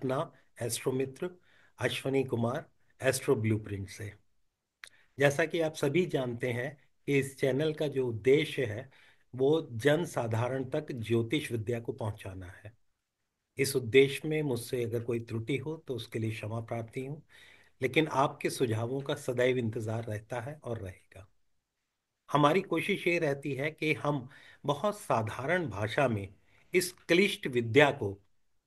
अपना एस्ट्रो मित्र Ashwani Kumar, astro blueprint से। जैसा कि आप सभी जानते हैं कि इस चैनल का जो उद्देश्य है वो जन साधारण तक ज्योतिष विद्या को पहुंचाना है। इस उद्देश्य में मुझसे अगर कोई त्रुटि हो तो उसके लिए क्षमा प्रार्थी हूँ, लेकिन आपके सुझावों का सदैव इंतजार रहता है और रहेगा। हमारी कोशिश ये रहती है कि हम बहुत साधारण भाषा में इस क्लिष्ट विद्या को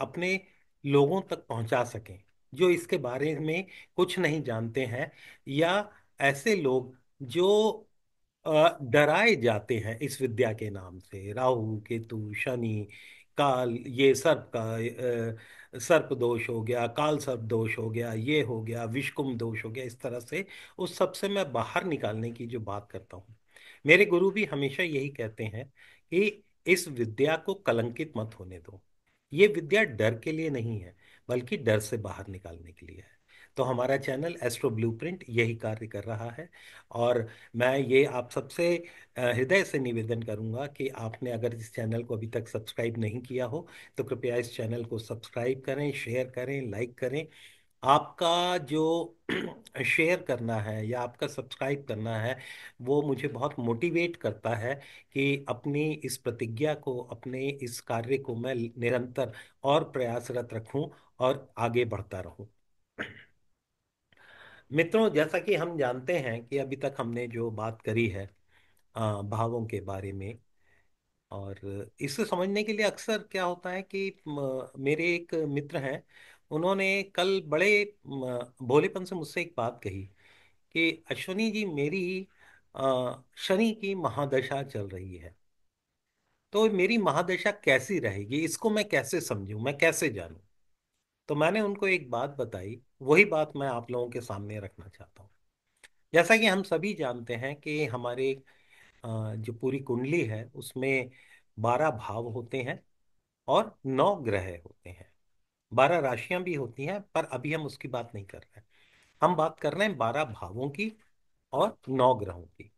अपने लोगों तक पहुंचा सकें, जो इसके बारे में कुछ नहीं जानते हैं, या ऐसे लोग जो डराए जाते हैं इस विद्या के नाम से। राहु केतु शनि काल, ये सर्प का सर्प दोष हो गया, काल सर्प दोष हो गया, ये हो गया विषकुंभ दोष हो गया, इस तरह से उस सब से मैं बाहर निकालने की जो बात करता हूँ। मेरे गुरु भी हमेशा यही कहते हैं कि इस विद्या को कलंकित मत होने दो। ये विद्या डर के लिए नहीं है, बल्कि डर से बाहर निकालने के लिए है। तो हमारा चैनल एस्ट्रो ब्लूप्रिंट यही कार्य कर रहा है। और मैं ये आप सबसे हृदय से निवेदन करूंगा कि आपने अगर इस चैनल को अभी तक सब्सक्राइब नहीं किया हो तो कृपया इस चैनल को सब्सक्राइब करें, शेयर करें, लाइक करें। आपका जो शेयर करना है या आपका सब्सक्राइब करना है वो मुझे बहुत मोटिवेट करता है कि अपनी इस प्रतिज्ञा को, अपने इस कार्य को मैं निरंतर और प्रयासरत रखूं और आगे बढ़ता रहूं। मित्रों, जैसा कि हम जानते हैं कि अभी तक हमने जो बात करी है भावों के बारे में, और इसे समझने के लिए अक्सर क्या होता है कि मेरे एक मित्र हैं, उन्होंने कल बड़े भोलेपन से मुझसे एक बात कही कि अश्वनी जी, मेरी शनि की महादशा चल रही है, तो मेरी महादशा कैसी रहेगी, इसको मैं कैसे समझूं, मैं कैसे जानूं। तो मैंने उनको एक बात बताई, वही बात मैं आप लोगों के सामने रखना चाहता हूँ। जैसा कि हम सभी जानते हैं कि हमारे जो पूरी कुंडली है उसमें 12 भाव होते हैं और 9 ग्रह होते हैं। 12 राशियां भी होती हैं, पर अभी हम उसकी बात नहीं कर रहे हैं। हम बात कर रहे हैं 12 भावों की और 9 ग्रहों की।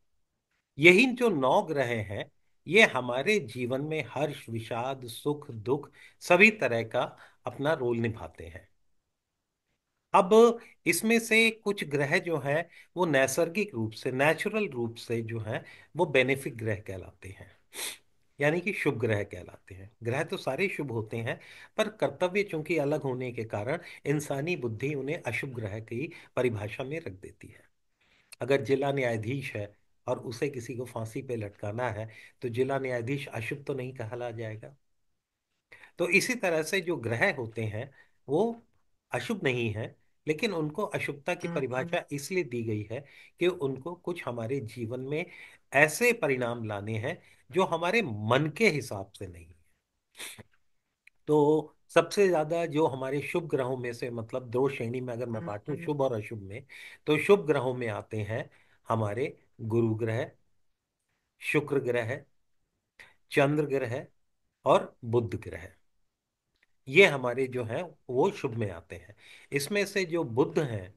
यही जो 9 ग्रह हैं, ये हमारे जीवन में हर्ष विषाद सुख दुख सभी तरह का अपना रोल निभाते हैं। अब इसमें से कुछ ग्रह जो है वो नैसर्गिक रूप से, नेचुरल रूप से जो है वो बेनिफिक ग्रह कहलाते हैं, यानी कि शुभ ग्रह कहलाते हैं। ग्रह तो सारे शुभ होते हैं, पर कर्तव्य चूंकि अलग होने के कारण इंसानी बुद्धि उन्हें अशुभ ग्रह की परिभाषा में रख देती है। अगर जिला न्यायाधीश है और उसे किसी को फांसी पे लटकाना है, तो जिला न्यायाधीश अशुभ तो नहीं कहला जाएगा। तो इसी तरह से जो ग्रह होते हैं वो अशुभ नहीं है, लेकिन उनको अशुभता की परिभाषा इसलिए दी गई है कि उनको कुछ हमारे जीवन में ऐसे परिणाम लाने हैं जो हमारे मन के हिसाब से नहीं है। तो सबसे ज्यादा जो हमारे शुभ ग्रहों में से, मतलब दो श्रेणी में अगर मैं बांटूं, शुभ और अशुभ में, तो शुभ ग्रहों में आते हैं हमारे गुरु ग्रह, शुक्र ग्रह, चंद्र ग्रह और बुध ग्रह। ये हमारे जो हैं वो शुभ में आते हैं। इसमें से जो बुध हैं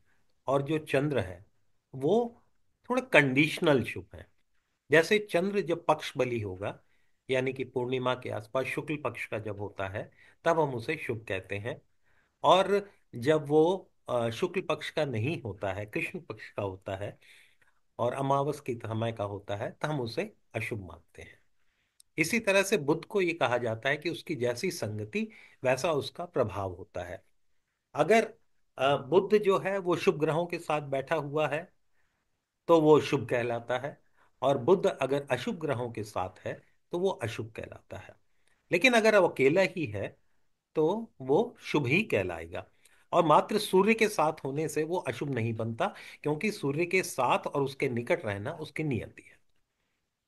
और जो चंद्र है वो थोड़े कंडीशनल शुभ हैं। जैसे चंद्र जब पक्ष बली होगा, यानी कि पूर्णिमा के आसपास शुक्ल पक्ष का जब होता है, तब हम उसे शुभ कहते हैं। और जब वो शुक्ल पक्ष का नहीं होता है, कृष्ण पक्ष का होता है और अमावस की समय का होता है, तो हम उसे अशुभ मानते हैं। इसी तरह से बुध को ये कहा जाता है कि उसकी जैसी संगति वैसा उसका प्रभाव होता है। अगर बुध जो है वो शुभ ग्रहों के साथ बैठा हुआ है तो वो शुभ कहलाता है, और बुध अगर अशुभ ग्रहों के साथ है तो वो अशुभ कहलाता है। लेकिन अगर वो अकेला ही है तो वो शुभ ही कहलाएगा। और मात्र सूर्य के साथ होने से वो अशुभ नहीं बनता, क्योंकि सूर्य के साथ और उसके निकट रहना उसकी नियति है।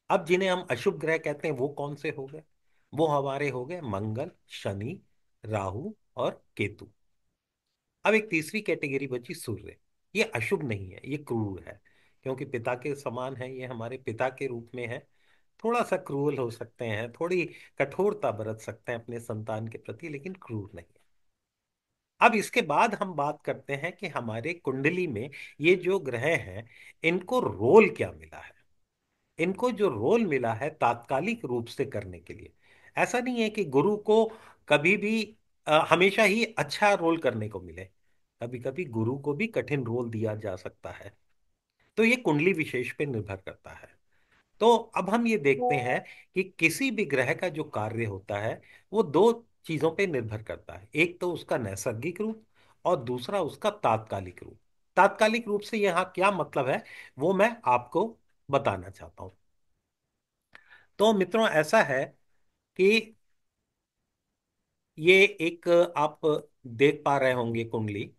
अब जिन्हें हम अशुभ ग्रह कहते हैं वो कौन से हो गए? वो हमारे हो गए मंगल, शनि, राहु और केतु। अब एक तीसरी कैटेगरी बची सूर्य। ये अशुभ नहीं है, ये क्रूर है, क्योंकि पिता के समान है, ये हमारे पिता के रूप में है। थोड़ा सा क्रूर हो सकते हैं, थोड़ी कठोरता बरत सकते हैं अपने संतान के प्रति, लेकिन क्रूर नहीं है। अब इसके बाद हम बात करते हैं कि हमारे कुंडली में ये जो ग्रह हैं इनको रोल क्या मिला है। इनको जो रोल मिला है तात्कालिक रूप से करने के लिए, ऐसा नहीं है कि गुरु को कभी भी हमेशा ही अच्छा रोल करने को मिले। कभी कभी गुरु को भी कठिन रोल दिया जा सकता है। तो ये कुंडली विशेष पे निर्भर करता है। तो अब हम ये देखते हैं कि किसी भी ग्रह का जो कार्य होता है वो दो चीजों पे निर्भर करता है। एक तो उसका नैसर्गिक रूप और दूसरा उसका तात्कालिक रूप। तात्कालिक रूप से यहाँ क्या मतलब है वो मैं आपको बताना चाहता हूं। तो मित्रों ऐसा है कि ये एक आप देख पा रहे होंगे कुंडली।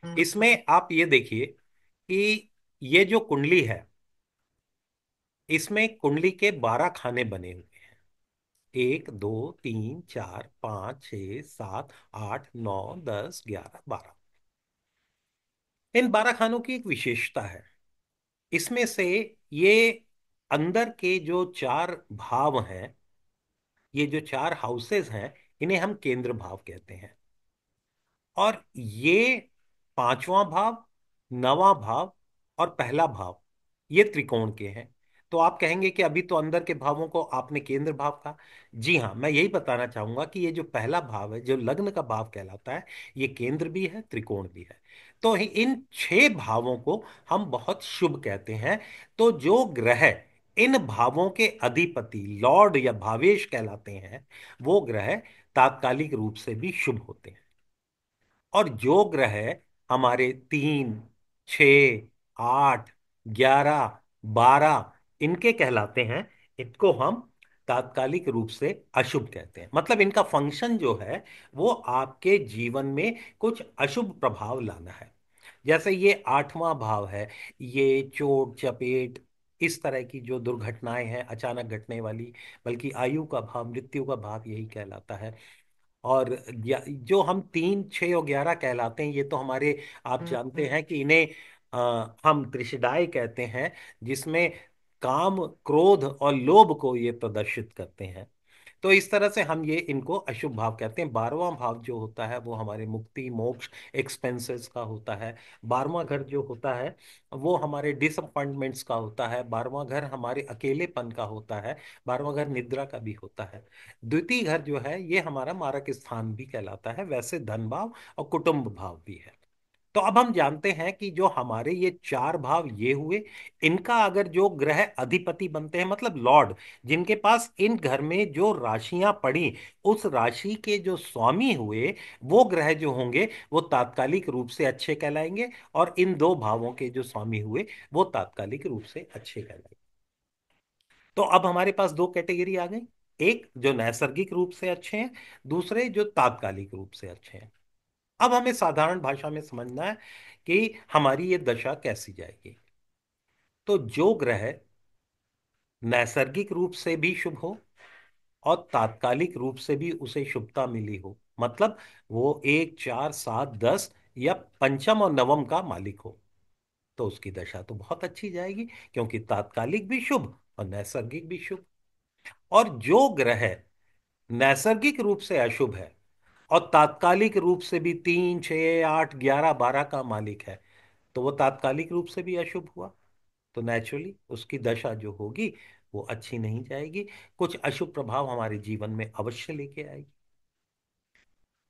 इसमें आप ये देखिए कि ये जो कुंडली है इसमें कुंडली के 12 खाने बने हुए हैं। 1 2 3 4 5 6 7 8 9 10 11 12। इन 12 खानों की एक विशेषता है। इसमें से ये अंदर के जो चार भाव हैं, ये जो चार हाउसेस हैं, इन्हें हम केंद्र भाव कहते हैं। और ये पांचवां भाव, नवां भाव और पहला भाव ये त्रिकोण के हैं। तो आप कहेंगे कि अभी तो अंदर के भावों को आपने केंद्र भाव कहा। जी हाँ, मैं यही बताना चाहूंगा कि ये जो पहला भाव है जो लग्न का भाव कहलाता है, ये केंद्र भी है त्रिकोण भी है। तो इन 6 भावों को हम बहुत शुभ कहते हैं। तो जो ग्रह इन भावों के अधिपति लॉर्ड या भावेश कहलाते हैं, वो ग्रह तात्कालिक रूप से भी शुभ होते हैं। और जो ग्रह हमारे 3 6 8 11 12 इनके कहलाते हैं, इनको हम तात्कालिक रूप से अशुभ कहते हैं। मतलब इनका फंक्शन जो है वो आपके जीवन में कुछ अशुभ प्रभाव लाना है। जैसे ये 8वां भाव है, ये चोट चपेट इस तरह की जो दुर्घटनाएं हैं अचानक घटने वाली, बल्कि आयु का भाव मृत्यु का भाव यही कहलाता है। और जो हम 3 6 और 11 कहलाते हैं, ये तो हमारे आप जानते हैं कि इन्हें हम त्रिशिदाई कहते हैं, जिसमें काम क्रोध और लोभ को ये प्रदर्शित करते हैं। तो इस तरह से हम ये इनको अशुभ भाव कहते हैं। 12वां भाव जो होता है वो हमारे मुक्ति मोक्ष एक्सपेंसेस का होता है। 12वां घर जो होता है वो हमारे डिसअपॉइंटमेंट्स का होता है। 12वां घर हमारे अकेलेपन का होता है। 12वां घर निद्रा का भी होता है। द्वितीय घर जो है ये हमारा मारक स्थान भी कहलाता है, वैसे धन भाव और कुटुंब भाव भी है। तो अब हम जानते हैं कि जो हमारे ये चार भाव ये हुए, इनका अगर जो ग्रह अधिपति बनते हैं मतलब लॉर्ड, जिनके पास इन घर में जो राशियां पड़ी, उस राशि के जो स्वामी हुए, वो ग्रह जो होंगे वो तात्कालिक रूप से अच्छे कहलाएंगे। और इन दो भावों के जो स्वामी हुए वो तात्कालिक रूप से अच्छे कहलाएंगे। तो अब हमारे पास दो कैटेगरी आ गई। एक जो नैसर्गिक रूप से अच्छे हैं, दूसरे जो तात्कालिक रूप से अच्छे हैं। अब हमें साधारण भाषा में समझना है कि हमारी ये दशा कैसी जाएगी। तो जो ग्रह नैसर्गिक रूप से भी शुभ हो और तात्कालिक रूप से भी उसे शुभता मिली हो, मतलब वो 1 4 7 10 या पंचम और नवम का मालिक हो, तो उसकी दशा तो बहुत अच्छी जाएगी, क्योंकि तात्कालिक भी शुभ और नैसर्गिक भी शुभ। और जो ग्रह नैसर्गिक रूप से अशुभ है और तात्कालिक रूप से भी 3 6 8 11 12 का मालिक है, तो वो तात्कालिक रूप से भी अशुभ हुआ। तो नेचुरली उसकी दशा जो होगी वो अच्छी नहीं जाएगी, कुछ अशुभ प्रभाव हमारे जीवन में अवश्य लेके आएगी।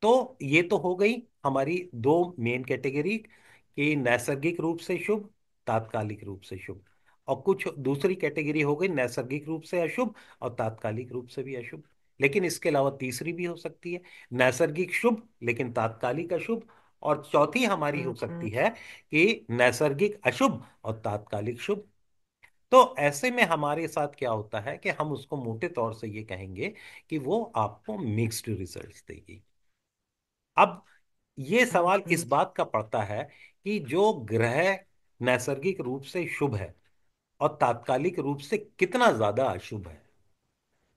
तो ये तो हो गई हमारी दो मेन कैटेगरी, कि नैसर्गिक रूप से शुभ, तात्कालिक रूप से शुभ। और कुछ दूसरी कैटेगरी हो गई नैसर्गिक रूप से अशुभ और तात्कालिक रूप से भी अशुभ। लेकिन इसके अलावा तीसरी भी हो सकती है, नैसर्गिक शुभ लेकिन तात्कालिक अशुभ। और चौथी हमारी हो सकती है कि नैसर्गिक अशुभ और तात्कालिक शुभ। तो ऐसे में हमारे साथ क्या होता है कि हम उसको मोटे तौर से ये कहेंगे कि वो आपको मिक्स्ड रिजल्ट्स देगी। अब ये सवाल इस बात का पड़ता है कि जो ग्रह नैसर्गिक रूप से शुभ है और तात्कालिक रूप से कितना ज्यादा अशुभ है।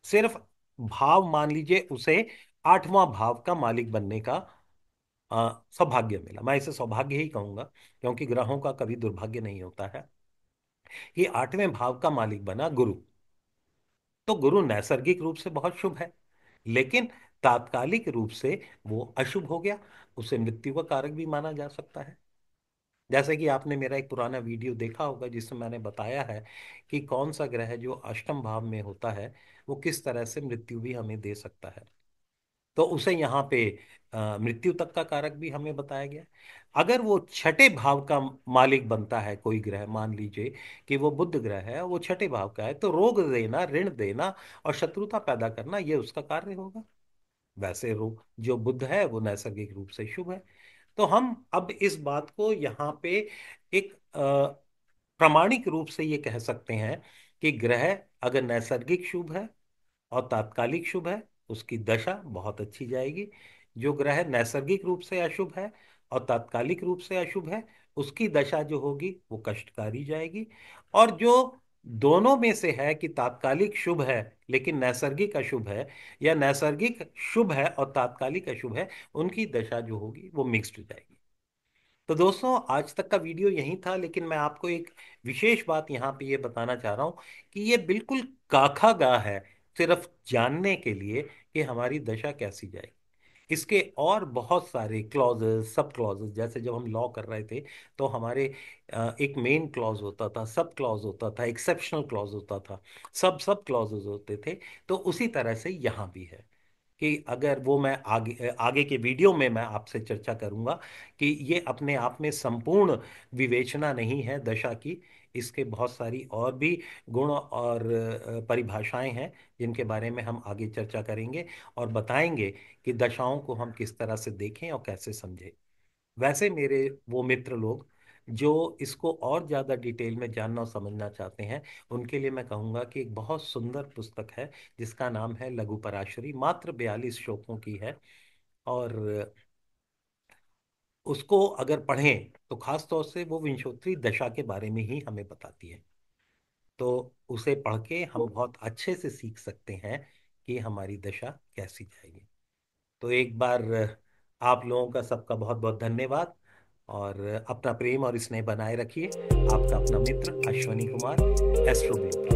सिर्फ भाव मान लीजिए उसे 8वां भाव का मालिक बनने का सौभाग्य मिला, मैं इसे सौभाग्य ही कहूंगा, क्योंकि ग्रहों का कभी दुर्भाग्य नहीं होता है। ये 8वें भाव का मालिक बना गुरु। तो गुरु नैसर्गिक रूप से बहुत शुभ है, लेकिन तात्कालिक रूप से वो अशुभ हो गया। उसे मृत्यु का कारक भी माना जा सकता है। जैसे कि आपने मेरा एक पुराना वीडियो देखा होगा जिसमें मैंने बताया है कि कौन सा ग्रह जो अष्टम भाव में होता है वो किस तरह से मृत्यु भी हमें दे सकता है। तो उसे यहाँ पे मृत्यु तक का कारक भी हमें बताया गया है। अगर वो छठे भाव का मालिक बनता है कोई ग्रह, मान लीजिए कि वो बुध ग्रह है, वो छठे भाव का है, तो रोग देना, ऋण देना और शत्रुता पैदा करना ये उसका कार्य होगा। वैसे जो बुध है वो नैसर्गिक रूप से शुभ है। तो हम अब इस बात को यहाँ पे एक प्रामाणिक रूप से ये कह सकते हैं कि ग्रह अगर नैसर्गिक शुभ है और तात्कालिक शुभ है, उसकी दशा बहुत अच्छी जाएगी। जो ग्रह नैसर्गिक रूप से अशुभ है और तात्कालिक रूप से अशुभ है, उसकी दशा जो होगी वो कष्टकारी जाएगी। और जो दोनों में से है कि तात्कालिक शुभ है लेकिन नैसर्गिक अशुभ है, या नैसर्गिक शुभ है और तात्कालिक अशुभ है, उनकी दशा जो होगी वो मिक्स्ड हो जाएगी। तो दोस्तों, आज तक का वीडियो यही था, लेकिन मैं आपको एक विशेष बात यहाँ पे ये बताना चाह रहा हूँ कि ये बिल्कुल काखा गा है, सिर्फ जानने के लिए कि हमारी दशा कैसी जाएगी। इसके और बहुत सारे क्लॉजेस, सब क्लॉजेस, जैसे जब हम लॉ कर रहे थे तो हमारे एक मेन क्लॉज होता था, सब क्लॉज होता था, एक्सेप्शनल क्लॉज होता था, सब सब क्लॉजेस होते थे। तो उसी तरह से यहाँ भी है कि अगर वो मैं आगे आगे के वीडियो में मैं आपसे चर्चा करूंगा कि ये अपने आप में संपूर्ण विवेचना नहीं है दशा की। इसके बहुत सारी और भी गुण और परिभाषाएं हैं जिनके बारे में हम आगे चर्चा करेंगे और बताएंगे कि दशाओं को हम किस तरह से देखें और कैसे समझें। वैसे मेरे वो मित्र लोग जो इसको और ज़्यादा डिटेल में जानना और समझना चाहते हैं, उनके लिए मैं कहूँगा कि एक बहुत सुंदर पुस्तक है जिसका नाम है लघु पराशरी, मात्र 42 श्लोकों की है। और उसको अगर पढ़ें तो खास तौर से वो विंशोत्तरी दशा के बारे में ही हमें बताती है। तो उसे पढ़ के हम बहुत अच्छे से सीख सकते हैं कि हमारी दशा कैसी जाएगी। तो एक बार आप लोगों का सबका बहुत बहुत धन्यवाद, और अपना प्रेम और स्नेह बनाए रखिए। आपका अपना मित्र अश्वनी कुमार, एस्ट्रो